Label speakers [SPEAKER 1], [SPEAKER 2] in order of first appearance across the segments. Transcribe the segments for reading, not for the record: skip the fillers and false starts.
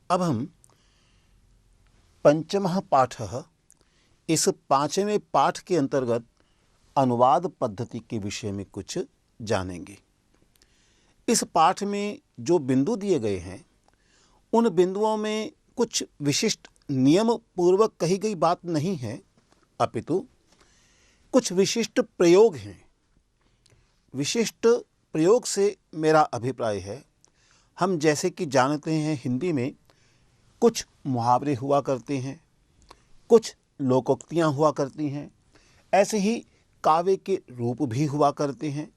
[SPEAKER 1] अब हम पंचमः पाठः, इस पांचवें पाठ के अंतर्गत अनुवाद पद्धति के विषय में कुछ जानेंगे। इस पाठ में जो बिंदु दिए गए हैं उन बिंदुओं में कुछ विशिष्ट नियम पूर्वक कही गई बात नहीं है, अपितु कुछ विशिष्ट प्रयोग हैं। विशिष्ट प्रयोग से मेरा अभिप्राय है, हम जैसे कि जानते हैं हिंदी में कुछ मुहावरे हुआ करते हैं, कुछ लोकोक्तियाँ हुआ करती हैं, ऐसे ही काव्य के रूप भी हुआ करते हैं।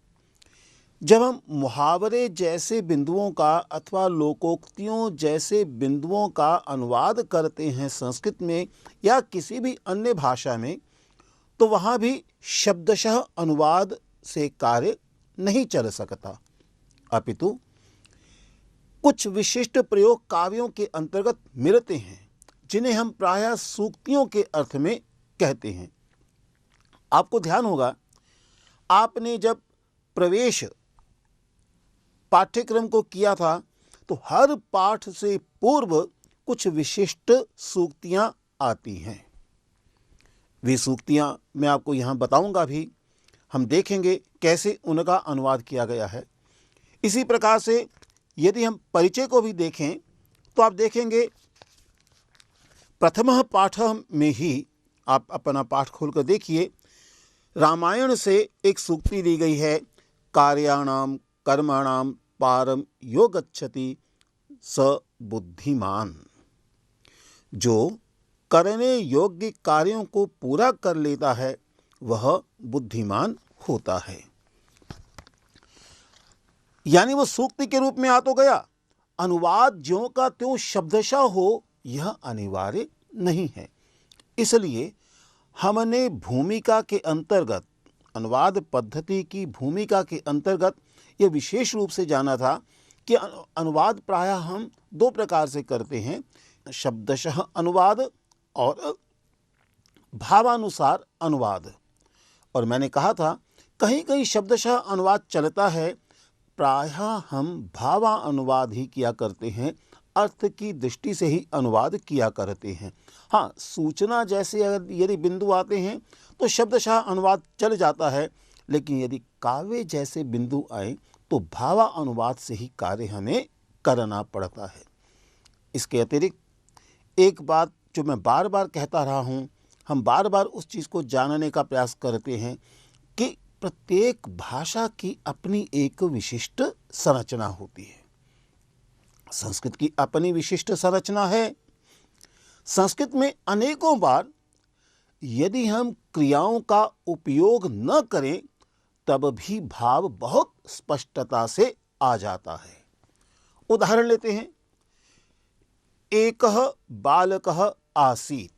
[SPEAKER 1] जब हम मुहावरे जैसे बिंदुओं का अथवा लोकोक्तियों जैसे बिंदुओं का अनुवाद करते हैं संस्कृत में या किसी भी अन्य भाषा में, तो वहाँ भी शब्दशः अनुवाद से कार्य नहीं चल सकता, अपितु कुछ विशिष्ट प्रयोग काव्यों के अंतर्गत मिलते हैं जिन्हें हम प्रायः सूक्तियों के अर्थ में कहते हैं। आपको ध्यान होगा, आपने जब प्रवेश पाठ्यक्रम को किया था तो हर पाठ से पूर्व कुछ विशिष्ट सूक्तियां आती हैं। वे सूक्तियां मैं आपको यहाँ बताऊंगा भी, हम देखेंगे कैसे उनका अनुवाद किया गया है। इसी प्रकार से यदि हम परिचय को भी देखें तो आप देखेंगे प्रथम पाठ में ही, आप अपना पाठ खोलकर देखिए, रामायण से एक सूक्ति दी गई है, कार्याणाम कर्माणाम पारम यो गच्छति स बुद्धिमान। जो करने योग्य कार्यों को पूरा कर लेता है वह बुद्धिमान होता है। यानी वो सूक्ति के रूप में आ तो गया, अनुवाद ज्यों का त्यों शब्दशः हो यह अनिवार्य नहीं है। इसलिए हमने भूमिका के अंतर्गत, अनुवाद पद्धति की भूमिका के अंतर्गत यह विशेष रूप से जाना था कि अनुवाद प्रायः हम दो प्रकार से करते हैं, शब्दशः अनुवाद और भावानुसार अनुवाद। और मैंने कहा था कहीं कहीं शब्दशः अनुवाद चलता है, प्रायः हम भावानुवाद ही किया करते हैं, अर्थ की दृष्टि से ही अनुवाद किया करते हैं। हाँ, सूचना जैसे यदि बिंदु आते हैं तो शब्दशः अनुवाद चल जाता है, लेकिन यदि काव्य जैसे बिंदु आए तो भावानुवाद से ही कार्य हमें करना पड़ता है। इसके अतिरिक्त एक बात जो मैं बार बार कहता रहा हूँ, हम बार बार उस चीज़ को जानने का प्रयास करते हैं कि प्रत्येक भाषा की अपनी एक विशिष्ट संरचना होती है। संस्कृत की अपनी विशिष्ट संरचना है। संस्कृत में अनेकों बार यदि हम क्रियाओं का उपयोग न करें तब भी भाव बहुत स्पष्टता से आ जाता है। उदाहरण लेते हैं, एकः बालकः आसीत्।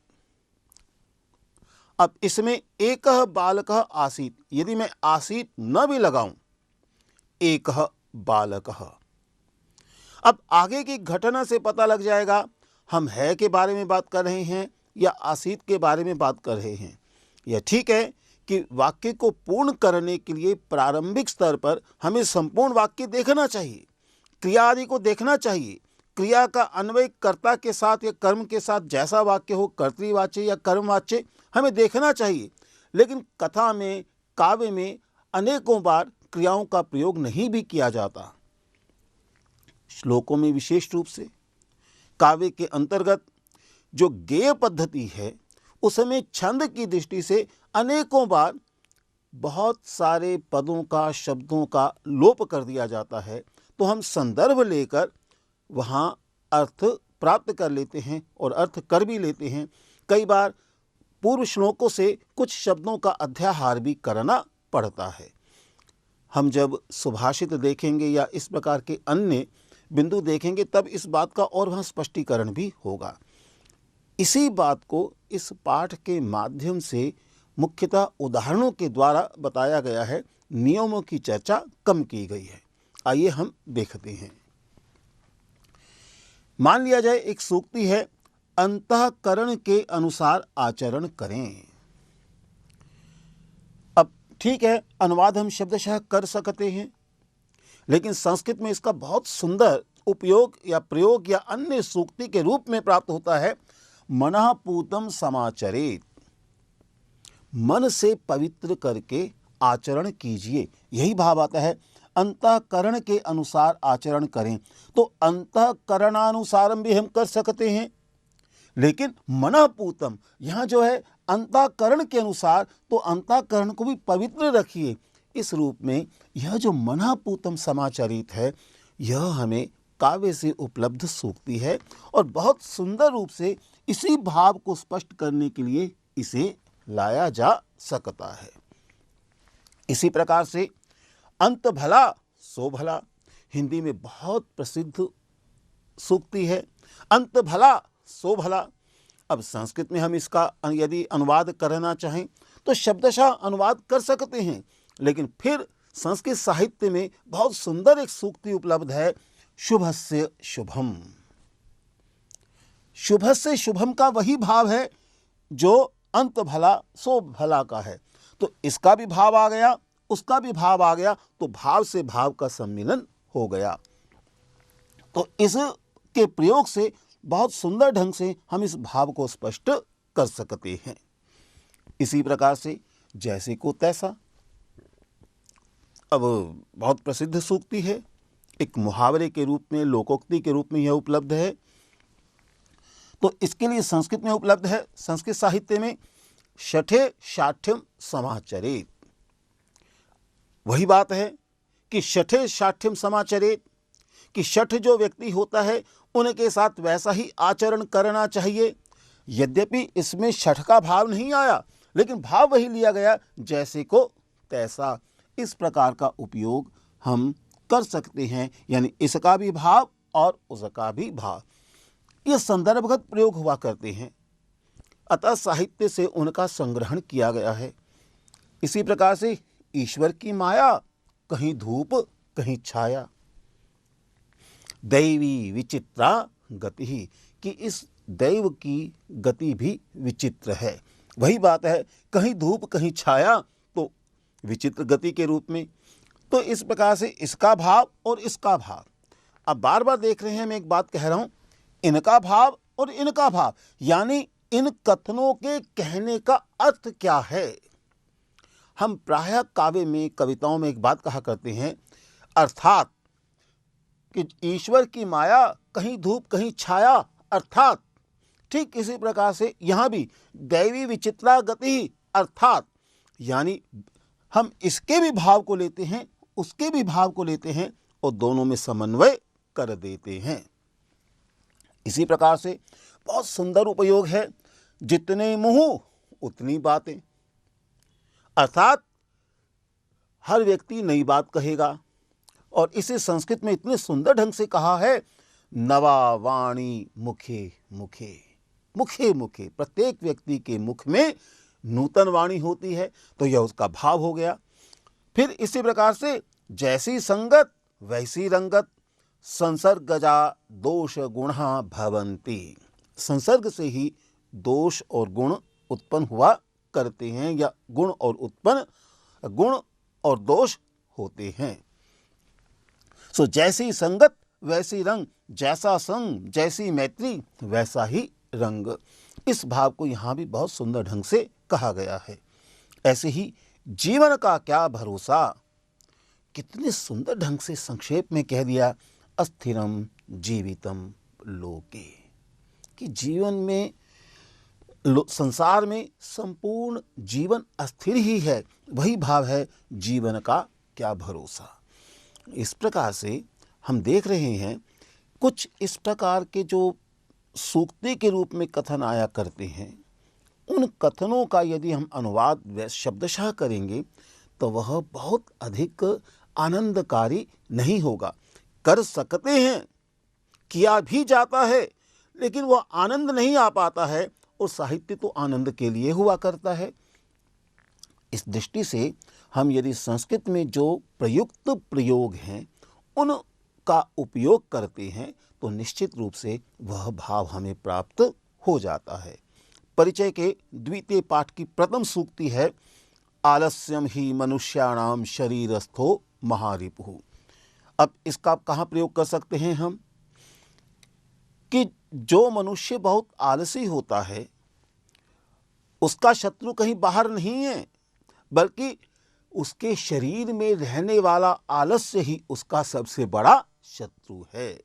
[SPEAKER 1] अब इसमें एकः बालकः आसीत्, यदि मैं आसीत् न भी लगाऊं, एकः बालकः, अब आगे की घटना से पता लग जाएगा हम है के बारे में बात कर रहे हैं या आसीत के बारे में बात कर रहे हैं। यह ठीक है कि वाक्य को पूर्ण करने के लिए प्रारंभिक स्तर पर हमें संपूर्ण वाक्य देखना चाहिए, क्रिया आदि को देखना चाहिए। क्रिया का अन्वय कर्ता के साथ या कर्म के साथ जैसा वाक्य हो, कर्तृवाच्य या कर्मवाच्य, हमें देखना चाहिए। लेकिन कथा में, काव्य में अनेकों बार क्रियाओं का प्रयोग नहीं भी किया जाता। श्लोकों में विशेष रूप से, काव्य के अंतर्गत जो गेय पद्धति है उसमें छंद की दृष्टि से अनेकों बार बहुत सारे पदों का, शब्दों का लोप कर दिया जाता है, तो हम संदर्भ लेकर वहाँ अर्थ प्राप्त कर लेते हैं और अर्थ कर भी लेते हैं। कई बार पूर्व श्लोकों से कुछ शब्दों का अध्याहार भी करना पड़ता है। हम जब सुभाषित देखेंगे या इस प्रकार के अन्य बिंदु देखेंगे तब इस बात का और वहाँ स्पष्टीकरण भी होगा। इसी बात को इस पाठ के माध्यम से मुख्यतः उदाहरणों के द्वारा बताया गया है, नियमों की चर्चा कम की गई है। आइए हम देखते हैं। मान लिया जाए एक सूक्ति है, अंतःकरण के अनुसार आचरण करें। अब ठीक है, अनुवाद हम शब्दशः कर सकते हैं, लेकिन संस्कृत में इसका बहुत सुंदर उपयोग या प्रयोग या अन्य सूक्ति के रूप में प्राप्त होता है मनः पूतं समाचरेत, मन से पवित्र करके आचरण कीजिए। यही भाव आता है अंतःकरण के अनुसार आचरण करें। तो अंतःकरणानुसारम भी हम कर सकते हैं, लेकिन मनः पूतम यहाँ जो है अंतःकरण के अनुसार, तो अंतःकरण को भी पवित्र रखिए। इस रूप में यह जो मनः पूतम समाचरित है, यह हमें काव्य से उपलब्ध सूक्ति है और बहुत सुंदर रूप से इसी भाव को स्पष्ट करने के लिए इसे लाया जा सकता है। इसी प्रकार से अंत भला सो भला हिंदी में बहुत प्रसिद्ध सूक्ति है, अंत भला सो भला। अब संस्कृत में हम इसका यदि अनुवाद करना चाहें तो शब्दशः अनुवाद कर सकते हैं, लेकिन फिर संस्कृत साहित्य में बहुत सुंदर एक सूक्ति उपलब्ध है, शुभस्य शुभम। शुभस्य शुभम का वही भाव है जो अंत भला सो भला का है। तो इसका भी भाव आ गया, उसका भी भाव आ गया, तो भाव से भाव का सम्मिलन हो गया। तो इसके प्रयोग से बहुत सुंदर ढंग से हम इस भाव को स्पष्ट कर सकते हैं। इसी प्रकार से जैसे को तैसा, अब बहुत प्रसिद्ध सूक्ति है, एक मुहावरे के रूप में, लोकोक्ति के रूप में यह उपलब्ध है। तो इसके लिए संस्कृत में उपलब्ध है, संस्कृत साहित्य में शठे शाठ्यम समाचरेत। वही बात है कि शठे शाठ्यम समाचरेत, कि शठ जो व्यक्ति होता है उनके साथ वैसा ही आचरण करना चाहिए। यद्यपि इसमें शठ का भाव नहीं आया, लेकिन भाव वही लिया गया जैसे को तैसा। इस प्रकार का उपयोग हम कर सकते हैं, यानी इसका भी भाव और उसका भी भाव, ये संदर्भगत प्रयोग हुआ करते हैं, अतः साहित्य से उनका संग्रहण किया गया है। इसी प्रकार से ईश्वर की माया कहीं धूप कहीं छाया, दैवी विचित्रा गति ही, कि इस दैव की गति भी विचित्र है। वही बात है, कहीं धूप कहीं छाया, तो विचित्र गति के रूप में। तो इस प्रकार से इसका भाव और इसका भाव, अब बार बार देख रहे हैं, मैं एक बात कह रहा हूं, इनका भाव और इनका भाव, यानी इन कथनों के कहने का अर्थ क्या है। हम प्रायः काव्य में, कविताओं में एक बात कहा करते हैं, अर्थात कि ईश्वर की माया कहीं धूप कहीं छाया, अर्थात। ठीक इसी प्रकार से यहाँ भी दैवी विचित्रा गति, अर्थात, यानी हम इसके भी भाव को लेते हैं, उसके भी भाव को लेते हैं और दोनों में समन्वय कर देते हैं। इसी प्रकार से बहुत सुंदर उपयोग है, जितने मुंह उतनी बातें, अर्थात हर व्यक्ति नई बात कहेगा। और इसे संस्कृत में इतने सुंदर ढंग से कहा है, नवा वाणी मुखे मुखे, मुखे मुखे, प्रत्येक व्यक्ति के मुख में नूतन वाणी होती है, तो यह उसका भाव हो गया। फिर इसी प्रकार से जैसी संगत वैसी रंगत, संसर्गजा दोष गुणा भवन्ति, संसर्ग से ही दोष और गुण उत्पन्न हुआ करते हैं, या गुण और दोष होते हैं। सो जैसी संगत वैसी रंग, जैसा संग जैसी मैत्री वैसा ही रंग, इस भाव को यहाँ भी बहुत सुंदर ढंग से कहा गया है। ऐसे ही जीवन का क्या भरोसा, कितने सुंदर ढंग से संक्षेप में कह दिया, अस्थिरम जीवितम लोके, कि जीवन में, संसार में संपूर्ण जीवन अस्थिर ही है, वही भाव है जीवन का क्या भरोसा। इस प्रकार से हम देख रहे हैं कुछ इस प्रकार के जो सूक्ति के रूप में कथन आया करते हैं, उन कथनों का यदि हम अनुवाद शब्दशः करेंगे तो वह बहुत अधिक आनंदकारी नहीं होगा। कर सकते हैं, किया भी जाता है, लेकिन वह आनंद नहीं आ पाता है, और साहित्य तो आनंद के लिए हुआ करता है। इस दृष्टि से हम यदि संस्कृत में जो प्रयुक्त प्रयोग हैं उनका उपयोग करते हैं तो निश्चित रूप से वह भाव हमें प्राप्त हो जाता है। परिचय के द्वितीय पाठ की प्रथम सूक्ति है, आलस्यम ही मनुष्याणाम शरीरस्थो महारिपुः। अब इसका कहाँ प्रयोग कर सकते हैं हम? कि जो मनुष्य बहुत आलसी होता है उसका शत्रु कहीं बाहर नहीं है, बल्कि उसके शरीर में रहने वाला आलस्य ही उसका सबसे बड़ा शत्रु है।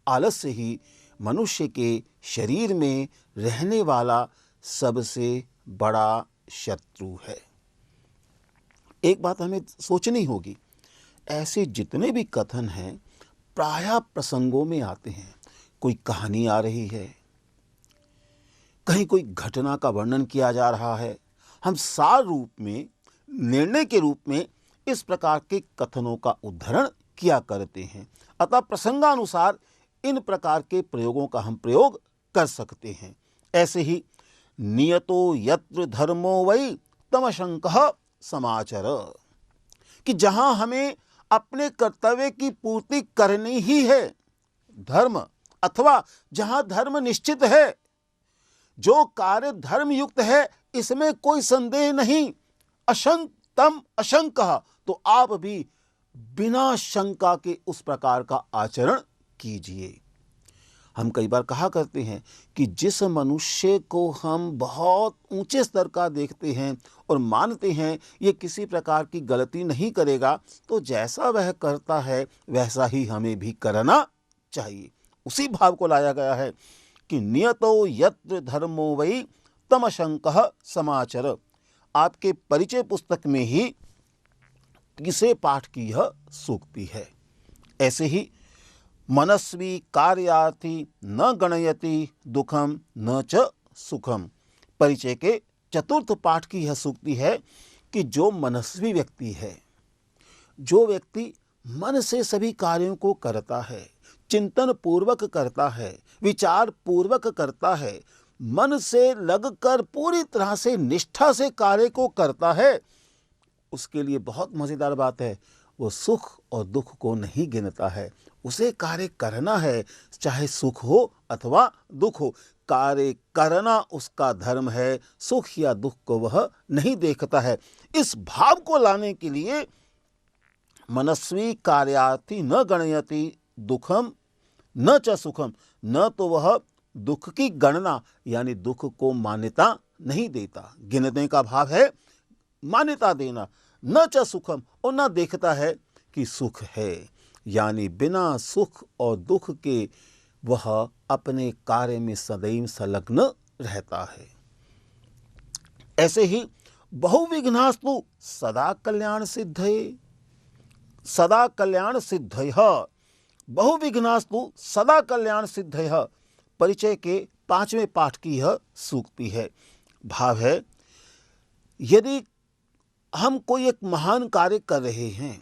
[SPEAKER 1] आलस्य ही मनुष्य के शरीर में रहने वाला सबसे बड़ा शत्रु है। एक बात हमें सोचनी होगी, ऐसे जितने भी कथन हैं प्रायः प्रसंगों में आते हैं। कोई कहानी आ रही है, कहीं कोई घटना का वर्णन किया जा रहा है, हम सार रूप में, निर्णय के रूप में इस प्रकार के कथनों का उद्धरण किया करते हैं। अतः प्रसंगानुसार इन प्रकार के प्रयोगों का हम प्रयोग कर सकते हैं। ऐसे ही नियतो यत्र धर्मो वै तमशंकः समाचर, कि जहां हमें अपने कर्तव्य की पूर्ति करनी ही है, धर्म अथवा जहां धर्म निश्चित है, जो कार्य धर्म युक्त है, इसमें कोई संदेह नहीं, अशंकतम अशंकः, तो आप भी बिना शंका के उस प्रकार का आचरण कीजिए। हम कई बार कहा करते हैं कि जिस मनुष्य को हम बहुत ऊंचे स्तर का देखते हैं और मानते हैं ये किसी प्रकार की गलती नहीं करेगा, तो जैसा वह करता है वैसा ही हमें भी करना चाहिए। उसी भाव को लाया गया है कि नियतो यत्र धर्मो वै तमशंकः समाचर। आपके परिचय पुस्तक में ही तीसरे पाठ की यह सूक्ति है। ऐसे ही मनस्वी कार्यार्थी न गणयति दुखम न च सुखम, परिचय के चतुर्थ पाठ की यह सूक्ति है कि जो मनस्वी व्यक्ति है, जो व्यक्ति मन से सभी कार्यों को करता है, चिंतन पूर्वक करता है, विचार पूर्वक करता है, मन से लगकर पूरी तरह से निष्ठा से कार्य को करता है, उसके लिए बहुत मजेदार बात है, वो सुख और दुख को नहीं गिनता है। उसे कार्य करना है, चाहे सुख हो अथवा दुख हो, कार्य करना उसका धर्म है। सुख या दुख को वह नहीं देखता है। इस भाव को लाने के लिए मनस्वी कार्यार्थी न गणयति दुखम न च सुखम, न तो वह दुख की गणना यानी दुख को मान्यता नहीं देता, गिनने का भाव है मान्यता देना, न च सुखम, और न देखता है कि सुख है, यानी बिना सुख और दुख के वह अपने कार्य में सदैव संलग्न रहता है। ऐसे ही बहुविघ्नास्तु सदा कल्याण सिद्धये, सदा कल्याण सिद्धयः, बहुविघ्नास्तु सदा कल्याण सिद्धयः, परिचय के 5वें पाठ की यह सूक्ति है। भाव है, यदि हम कोई एक महान कार्य कर रहे हैं,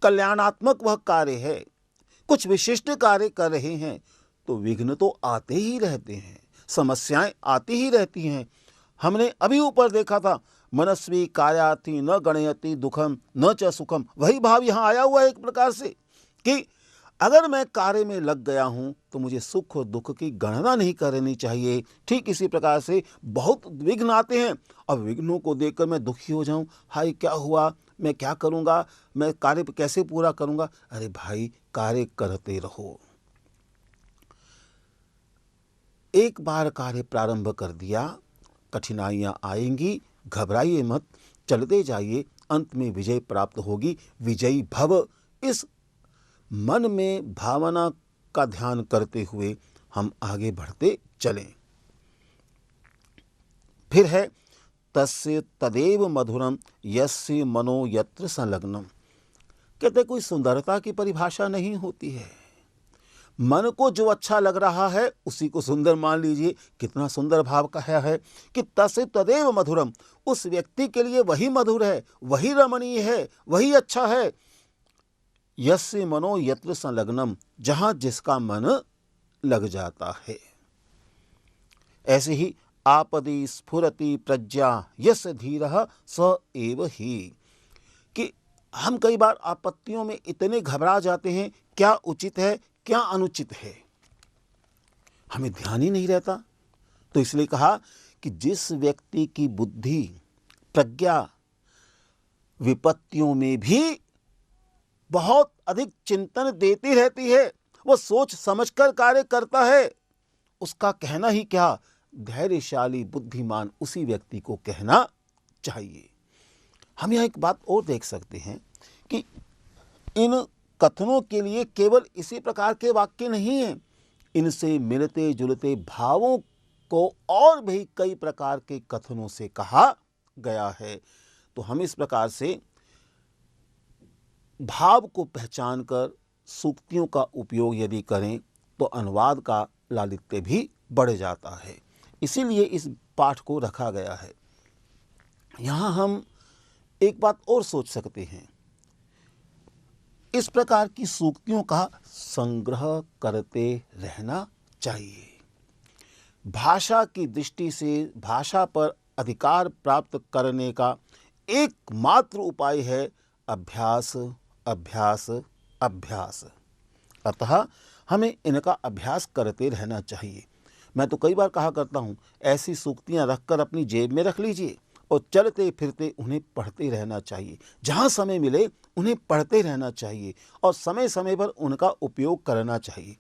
[SPEAKER 1] कल्याणात्मक वह कार्य है, कुछ विशिष्ट कार्य कर रहे हैं, तो विघ्न तो आते ही रहते हैं, समस्याएं आती ही रहती हैं। हमने अभी ऊपर देखा था, मनस्वी कार्यार्थी न गणयति दुखम न च सुखम, वही भाव यहाँ आया हुआ है एक प्रकार से कि अगर मैं कार्य में लग गया हूं तो मुझे सुख और दुख की गणना नहीं करनी चाहिए। ठीक इसी प्रकार से बहुत विघ्न आते हैं, अब विघ्नों को देखकर मैं दुखी हो जाऊं, हाय क्या हुआ, मैं क्या करूंगा, मैं कार्य कैसे पूरा करूंगा। अरे भाई, कार्य करते रहो। एक बार कार्य प्रारंभ कर दिया, कठिनाइयां आएंगी, घबराइए मत, चलते जाइए, अंत में विजय प्राप्त होगी। विजयी भव, इस मन में भावना का ध्यान करते हुए हम आगे बढ़ते चलें। फिर है तस्य तदेव मधुरम यस्य मनो यत्र संलग्नम। कहते कोई सुंदरता की परिभाषा नहीं होती है, मन को जो अच्छा लग रहा है उसी को सुंदर मान लीजिए। कितना सुंदर भाव कहा है कि तस्य तदेव मधुरम, उस व्यक्ति के लिए वही मधुर है, वही रमणीय है, वही अच्छा है। यस्य मनो यत्र संलग्नम, जहां जिसका मन लग जाता है। ऐसे ही आपदि स्फुरति प्रज्ञा यस्य धीरः स एव ही, कि हम कई बार आपत्तियों में इतने घबरा जाते हैं, क्या उचित है क्या अनुचित है, हमें ध्यान ही नहीं रहता। तो इसलिए कहा कि जिस व्यक्ति की बुद्धि प्रज्ञा विपत्तियों में भी बहुत अधिक चिंतन देती रहती है, वह सोच समझकर कार्य करता है। उसका कहना ही क्या, धैर्यशाली बुद्धिमान उसी व्यक्ति को कहना चाहिए। हम यहाँ एक बात और देख सकते हैं कि इन कथनों के लिए केवल इसी प्रकार के वाक्य नहीं हैं, इनसे मिलते जुलते भावों को और भी कई प्रकार के कथनों से कहा गया है। तो हम इस प्रकार से भाव को पहचान कर सूक्तियों का उपयोग यदि करें तो अनुवाद का लालित्य भी बढ़ जाता है। इसीलिए इस पाठ को रखा गया है। यहाँ हम एक बात और सोच सकते हैं, इस प्रकार की सूक्तियों का संग्रह करते रहना चाहिए। भाषा की दृष्टि से भाषा पर अधिकार प्राप्त करने का एकमात्र उपाय है अभ्यास, अभ्यास, अभ्यास। अतः हमें इनका अभ्यास करते रहना चाहिए। मैं तो कई बार कहा करता हूँ, ऐसी सूक्तियाँ रखकर अपनी जेब में रख लीजिए और चलते फिरते उन्हें पढ़ते रहना चाहिए। जहाँ समय मिले उन्हें पढ़ते रहना चाहिए और समय समय पर उनका उपयोग करना चाहिए।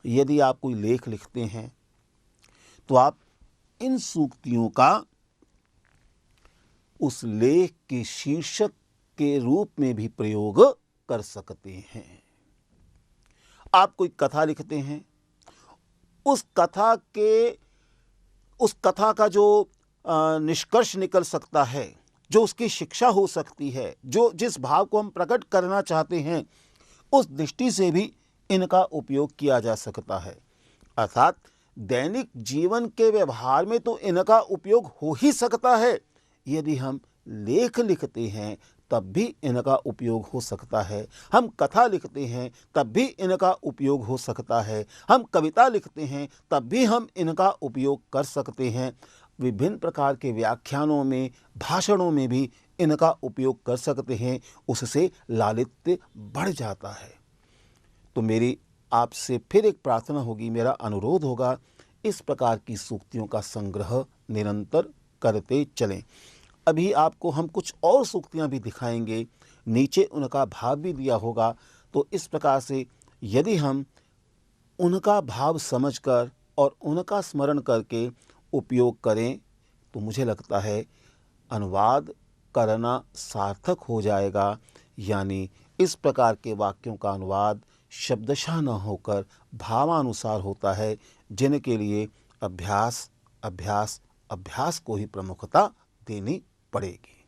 [SPEAKER 1] यदि आप कोई लेख लिखते हैं तो आप इन सूक्तियों का उस लेख के शीर्षक के रूप में भी प्रयोग कर सकते हैं। आप कोई कथा लिखते हैं, उस कथा का जो निष्कर्ष निकल सकता है, जो उसकी शिक्षा हो सकती है, जो जिस भाव को हम प्रकट करना चाहते हैं, उस दृष्टि से भी इनका उपयोग किया जा सकता है। अर्थात दैनिक जीवन के व्यवहार में तो इनका उपयोग हो ही सकता है। यदि हम लेख लिखते हैं तब भी इनका उपयोग हो सकता है। हम कथा लिखते हैं तब भी इनका उपयोग हो सकता है। हम कविता लिखते हैं तब भी हम इनका उपयोग कर सकते हैं। विभिन्न प्रकार के व्याख्यानों में, भाषणों में भी इनका उपयोग कर सकते हैं। उससे लालित्य बढ़ जाता है। तो मेरी आपसे फिर एक प्रार्थना होगी, मेरा अनुरोध होगा, इस प्रकार की सूक्तियों का संग्रह निरंतर करते चलें। अभी आपको हम कुछ और सूक्तियाँ भी दिखाएंगे, नीचे उनका भाव भी दिया होगा। तो इस प्रकार से यदि हम उनका भाव समझकर और उनका स्मरण करके उपयोग करें तो मुझे लगता है अनुवाद करना सार्थक हो जाएगा। यानी इस प्रकार के वाक्यों का अनुवाद शब्दशः न होकर भावानुसार होता है, जिनके लिए अभ्यास, अभ्यास, अभ्यास को ही प्रमुखता देनी पड़ेगी।